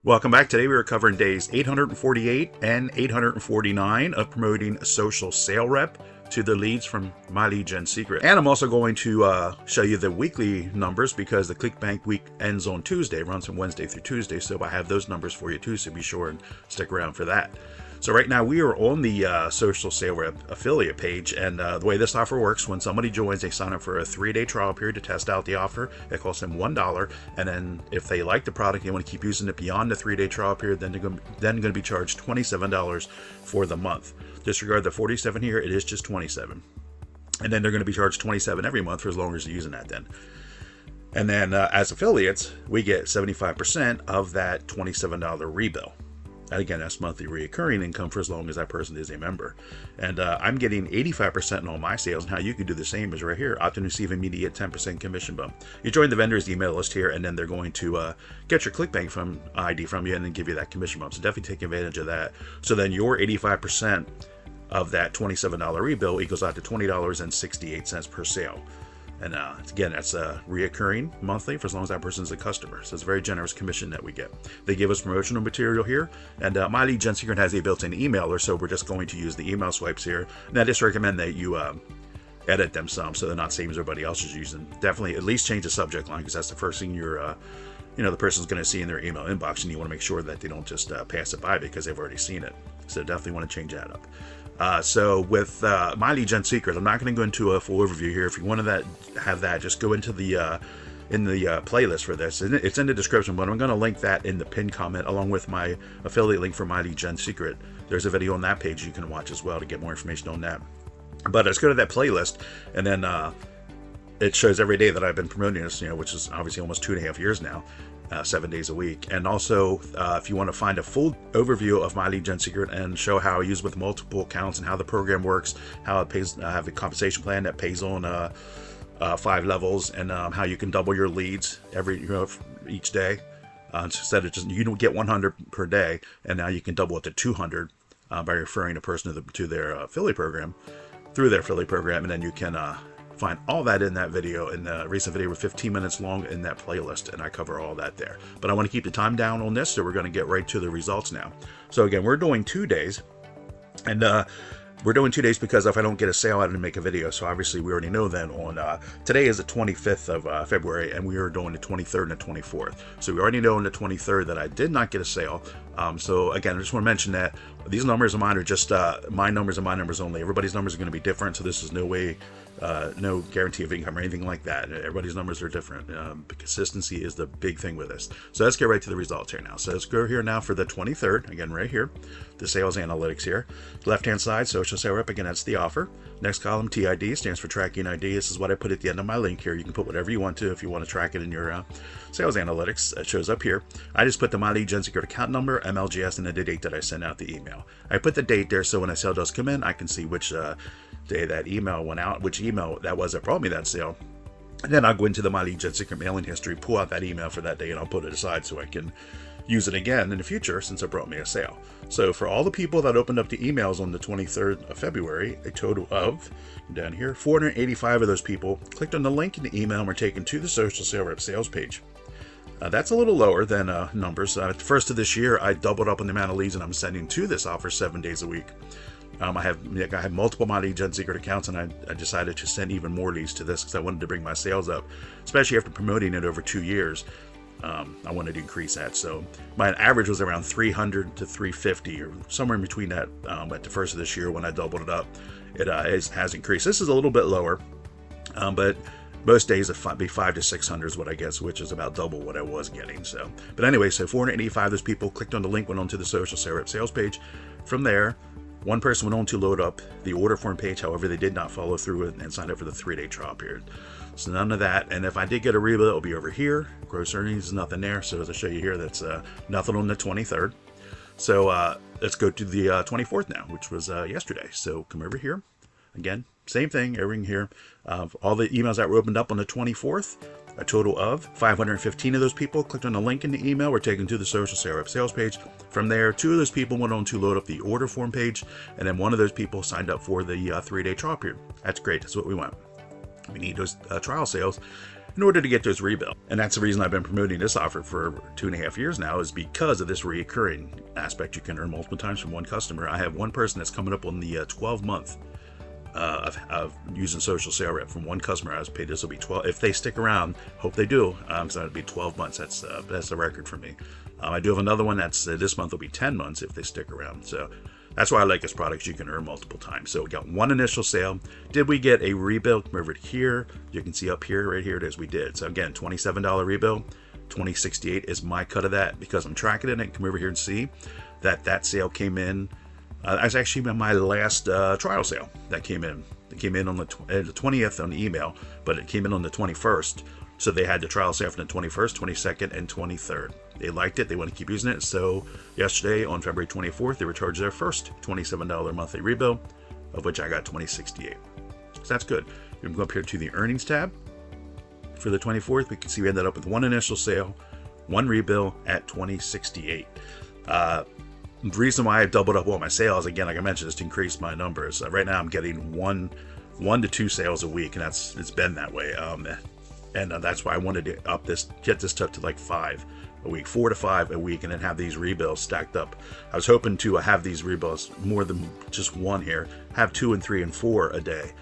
Welcome back. Today we are covering days 848 and 849 of promoting Social Sale Rep to the leads from My Lead Gen Secret. And I'm also going to show you the weekly numbers because the Clickbank week ends on Tuesday, runs from Wednesday through Tuesday. So I have those numbers for you too, so be sure and stick around for that. So right now we are on the Social Sale Rep affiliate page, and the way this offer works, when somebody joins, they sign up for a 3-day trial period to test out the offer. It costs them $1, and then if they like the product and they want to keep using it beyond the 3-day trial period, then they're going to be charged $27 for the month. Disregard the $47 here; it is just $27, and then they're going to be charged $27 every month for as long as you're using that. And then as affiliates, we get 75% of that $27 rebill. And again, that's monthly recurring income for as long as that person is a member. And I'm getting 85% in all my sales, and how you can do the same is right here. Opt to receive immediate 10% commission bump. You join the vendor's email list here, and then they're going to get your Clickbank ID from you and then give you that commission bump. So definitely take advantage of that. So then your 85% of that $27 rebill equals out to $20.68 per sale. And again, that's reoccurring monthly for as long as that person is a customer. So it's a very generous commission that we get. They give us promotional material here, and My Lead Gen Secret has a built-in emailer, so we're just going to use the email swipes here. And I just recommend that you edit them some so they're not same as everybody else is using. Definitely at least change the subject line, because that's the first thing the person's going to see in their email inbox, and you want to make sure that they don't just pass it by because they've already seen it. So definitely want to change that up. So with My Lead Gen Secret, I'm not going to go into a full overview here. If you want to have that, just go into the playlist for this. It's in the description, but I'm going to link that in the pinned comment along with my affiliate link for My Lead Gen Secret. There's a video on that page you can watch as well to get more information on that. But let's go to that playlist, and then it shows every day that I've been promoting this, which is obviously almost 2.5 years now. 7 days a week. And also, if you want to find a full overview of My Lead Gen Secret and show how I use with multiple accounts and how the program works, how it pays, I have a compensation plan that pays on 5 levels, and how you can double your leads each day. Instead of just, you don't get 100 per day, and now you can double it to 200 by referring a person to their affiliate program, through their affiliate program, and then you can find all that in that video, in the recent video with 15 minutes long in that playlist, and I cover all that there. But I want to keep the time down on this, so we're going to get right to the results now. So again, we're doing 2 days, and we're doing 2 days because if I don't get a sale, I didn't make a video. So obviously we already know then on today is the 25th of February, and we are doing the 23rd and the 24th. So we already know on the 23rd that I did not get a sale. So again, I just want to mention that these numbers of mine are just my numbers and my numbers only. Everybody's numbers are going to be different, so this is no way, no guarantee of income or anything like that. Everybody's numbers are different. Consistency is the big thing with this. So let's get right to the results here now. So let's go here now for the 23rd. Again, right here, the sales analytics here. Left-hand side, Social Sale Rep. Again, that's the offer. Next column, TID, stands for tracking ID. This is what I put at the end of my link here. You can put whatever you want to if you want to track it in your sales analytics. It shows up here. I just put the My Lead Gen Secret account number, MLGS, and the date that I sent out the email. I put the date there so when a sale does come in, I can see which day that email went out, which email that was that brought me that sale. And then I'll go into the My Lead Gen Secret mailing history, pull out that email for that day, and I'll put it aside so I can use it again in the future since it brought me a sale. So for all the people that opened up the emails on the 23rd of February, a total of, down here, 485 of those people clicked on the link in the email and were taken to the Social Sale Rep sales page. That's a little lower than numbers. At the first of this year, I doubled up on the amount of leads and I'm sending to this offer 7 days a week. I have multiple My Lead Gen Secret accounts, and I decided to send even more leads to this because I wanted to bring my sales up, especially after promoting it over 2 years. I wanted to increase that. So my average was around 300 to 350 or somewhere in between that at the first of this year when I doubled it up. It has increased. This is a little bit lower, but most days it'd be 500 to 600 is what I guess, which is about double what I was getting. So, but anyway, so 485 of those people clicked on the link, went onto the Social Sale Rep sales page. From there, one person went on to load up the order form page. However, they did not follow through it and signed up for the 3-day trial period. So none of that. And if I did get a rebill, it'll be over here. Gross earnings is nothing there. So as I show you here, that's nothing on the 23rd. So let's go to the 24th now, which was yesterday. So come over here. Again, same thing, everything here. All the emails that were opened up on the 24th, a total of 515 of those people clicked on the link in the email, were taken to the Social Sale Rep sales page. From there, 2 of those people went on to load up the order form page, and then 1 of those people signed up for the 3-day trial period. That's great. That's what we want. We need those trial sales in order to get those rebills. And that's the reason I've been promoting this offer for 2.5 years now, is because of this recurring aspect. You can earn multiple times from one customer. I have one person that's coming up on the 12-month of using Social Sale Rep from one customer. I was paid, this will be 12 if they stick around. Hope they do, because it'll be 12 months. That's the record for me. I do have another one that's this month will be 10 months if they stick around. So that's why I like this product. You can earn multiple times. So we got one initial sale. Did we get a rebill? Come over here. You can see up here, right here it is. We did. So again, $27 rebill. $20.68 is my cut of that, because I'm tracking it. And come over here and see that sale came in. That was actually my last trial sale that came in. It came in on the 20th on the email, but it came in on the 21st. So they had the trial sale from the 21st, 22nd, and 23rd. They liked it. They want to keep using it. So yesterday, on February 24th, they were charged their first $27 monthly rebill, of which I got $20.68. So that's good. We can go up here to the earnings tab. For the 24th, we can see we ended up with one initial sale, one rebill at $20.68. The reason why I've doubled up all my sales, again, like I mentioned, is to increase my numbers. Right now, I'm getting one to two sales a week, and it's been that way. And that's why I wanted to get this up to like 5 a week, 4 to 5 a week, and then have these rebills stacked up. I was hoping to have these rebills more than just one here, have 2 and 3 and 4 a day.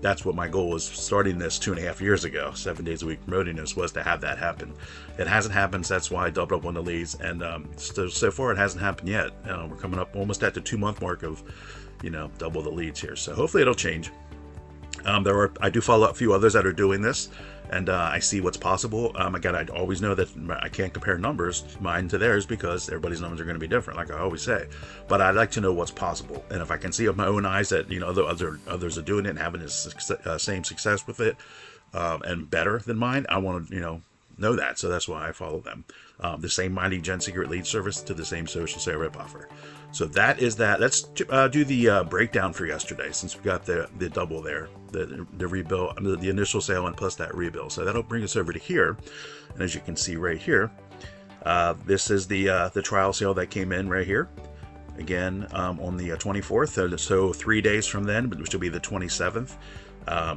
That's what my goal was starting this 2.5 years ago, 7 days a week promoting this, was to have that happen. It hasn't happened, so that's why I doubled up on the leads. And so far it hasn't happened yet. We're coming up almost at the 2-month mark of, double the leads here. So hopefully it'll change. I do follow a few others that are doing this, and I see what's possible. Again, I always know that I can't compare numbers, mine to theirs, because everybody's numbers are going to be different, like I always say. But I'd like to know what's possible, and if I can see with my own eyes that others are doing it and having the same success with it, and better than mine, I want to know that. So that's why I follow them. The same My Lead Gen Secret lead service to the same Social Sale Rep offer. So that is that. Let's do the breakdown for yesterday, since we got the double there, the rebill, the initial sale, and plus that rebill. So that'll bring us over to here. And as you can see right here, this is the trial sale that came in right here. Again, on the 24th. So 3 days from then, which will be the 27th.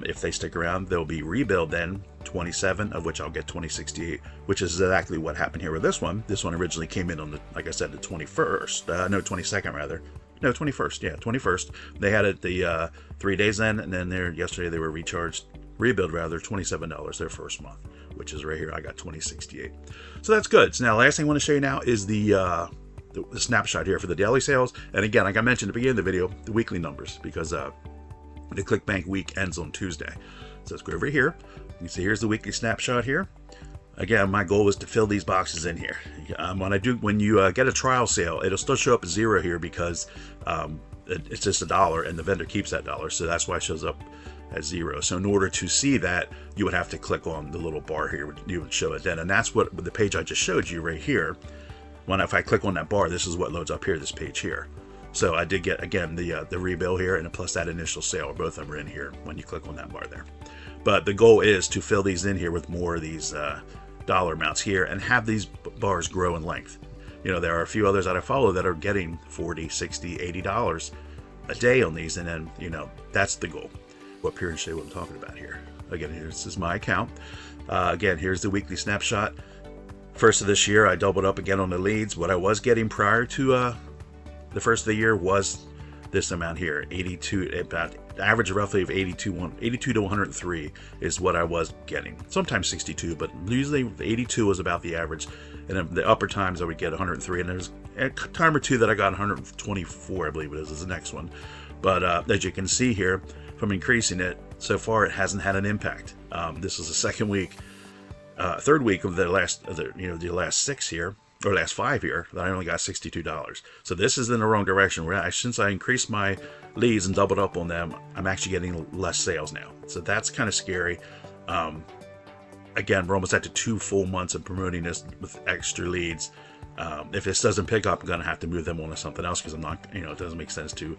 If they stick around, they'll be rebilled then, 27, of which I'll get $20.68, which is exactly what happened here with this one. This one originally came in on the, like I said, the 21st, no, 22nd rather. No, 21st, yeah, 21st. They had it the 3 days then, and then yesterday they were rebilled rather, $27 their first month, which is right here. I got $20.68. So that's good. So now, last thing I want to show you now is the snapshot here for the daily sales. And again, like I mentioned at the beginning of the video, the weekly numbers, because the Clickbank week ends on Tuesday. So let's go over here. You can see here's the weekly snapshot here. Again, my goal is to fill these boxes in here. When you get a trial sale, it'll still show up as 0 here, because it's just $1 and the vendor keeps that $1. So that's why it shows up as 0. So in order to see that, you would have to click on the little bar here. You would show it then. And that's what the page I just showed you right here. If I click on that bar, this is what loads up here, this page here. So I did get, again, the rebill here, and plus that initial sale. Both of them are in here when you click on that bar there. But the goal is to fill these in here with more of these dollar amounts here, and have these bars grow in length. There are a few others that I follow that are getting $40, $60, $80 a day on these, and then, that's the goal. Go up here and show you what I'm talking about here. Again, this is my account. Again, here's the weekly snapshot. First of this year, I doubled up again on the leads. What I was getting prior to the first of the year was this amount here, 82, about average roughly of 82 to 103 is what I was getting. Sometimes 62, but usually 82 was about the average. And in the upper times I would get 103, and there's a time or two that I got 124, I believe it is the next one. But as you can see here, from increasing it, so far it hasn't had an impact. This is the third week of the last 6 here, or last 5 here, that I only got $62. So this is in the wrong direction. Since I increased my leads and doubled up on them, I'm actually getting less sales now. So that's kind of scary. Again, we're almost at 2 full months of promoting this with extra leads. If this doesn't pick up, I'm going to have to move them on to something else, because I'm not, it doesn't make sense to,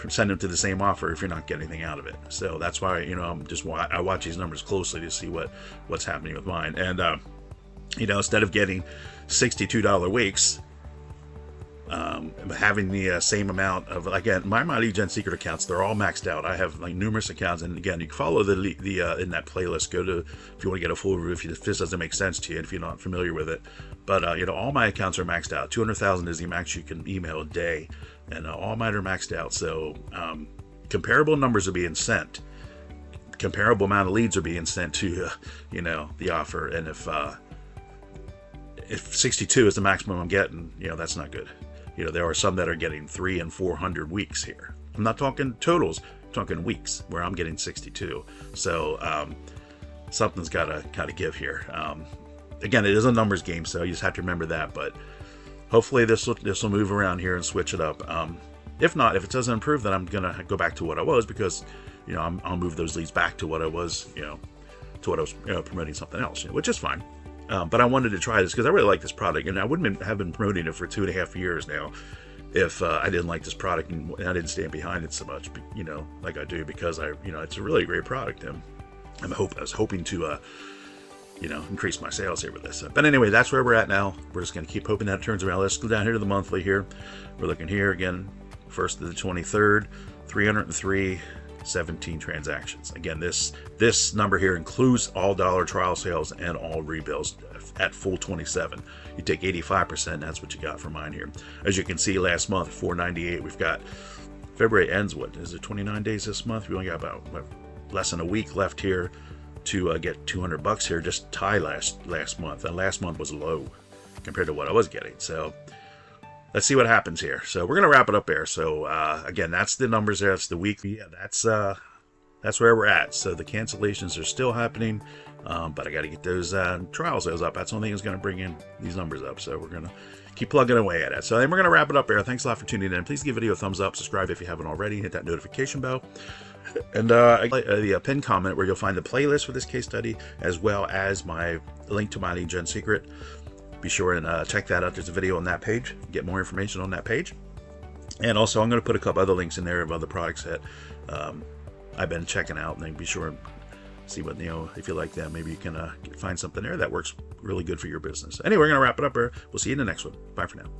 send them to the same offer if you're not getting anything out of it. So that's why, I watch these numbers closely to see what's happening with mine. And, instead of getting $62 weeks, having the same amount of, again, my MyLeadGen secret accounts, they're all maxed out. I have like numerous accounts, and again, you can follow the in that playlist. Go to, if you want to get a full review, if this doesn't make sense to you, if you're not familiar with it. But you know, all my accounts are maxed out. 200,000 is the max you can email a day, and all mine are maxed out. So comparable numbers are being sent. Comparable amount of leads are being sent to you know, the offer, and if 62 is the maximum I'm getting, you know, that's not good. You know, there are some that are getting 300 and 400 weeks here. I'm not talking totals, I'm talking weeks where I'm getting 62. So something's gotta give here. Again, it is a numbers game, so you just have to remember that. But hopefully this will move around here and switch it up. If not, if it doesn't improve, then I'm gonna go back to what I was, because you know, I'll move those leads back to what I was, you know, to what I was, you know, promoting something else, you know, which is fine. But I wanted to try this because I really like this product, and I wouldn't have been promoting it for 2.5 years now if I didn't like this product and I didn't stand behind it so much, you know, like I do, because you know, it's a really great product, and I was hoping to, you know, increase my sales here with this. But anyway, that's where we're at now. We're just going to keep hoping that it turns around. Let's go down here to the monthly here. We're looking here again, 1st to the 23rd, 303. 17 transactions. Again, this number here includes all dollar trial sales and all rebills at full 27. You take 85%, that's what you got for mine here. As you can see, last month 498. We've got February ends, what is it, 29 days this month? We only got about less than a week left here to get $200 here. Just tie last month, and last month was low compared to what I was getting. So let's see what happens here. So we're going to wrap it up there. So again, that's the numbers there. That's the weekly. Yeah, that's where we're at. So the cancellations are still happening, but I got to get those trial sales up. That's the only thing that's going to bring in these numbers up. So we're going to keep plugging away at it. So then we're going to wrap it up there. Thanks a lot for tuning in. Please give the video a thumbs up. Subscribe if you haven't already. Hit that notification bell. And the pinned comment where you'll find the playlist for this case study, as well as my link to MyLeadGen secret. Be sure and check that out. There's a video on that page. Get more information on that page. And also, I'm going to put a couple other links in there of other products that I've been checking out. And be sure and see what, you know, if you like them, maybe you can find something there that works really good for your business. Anyway, we're going to wrap it up here. We'll see you in the next one. Bye for now.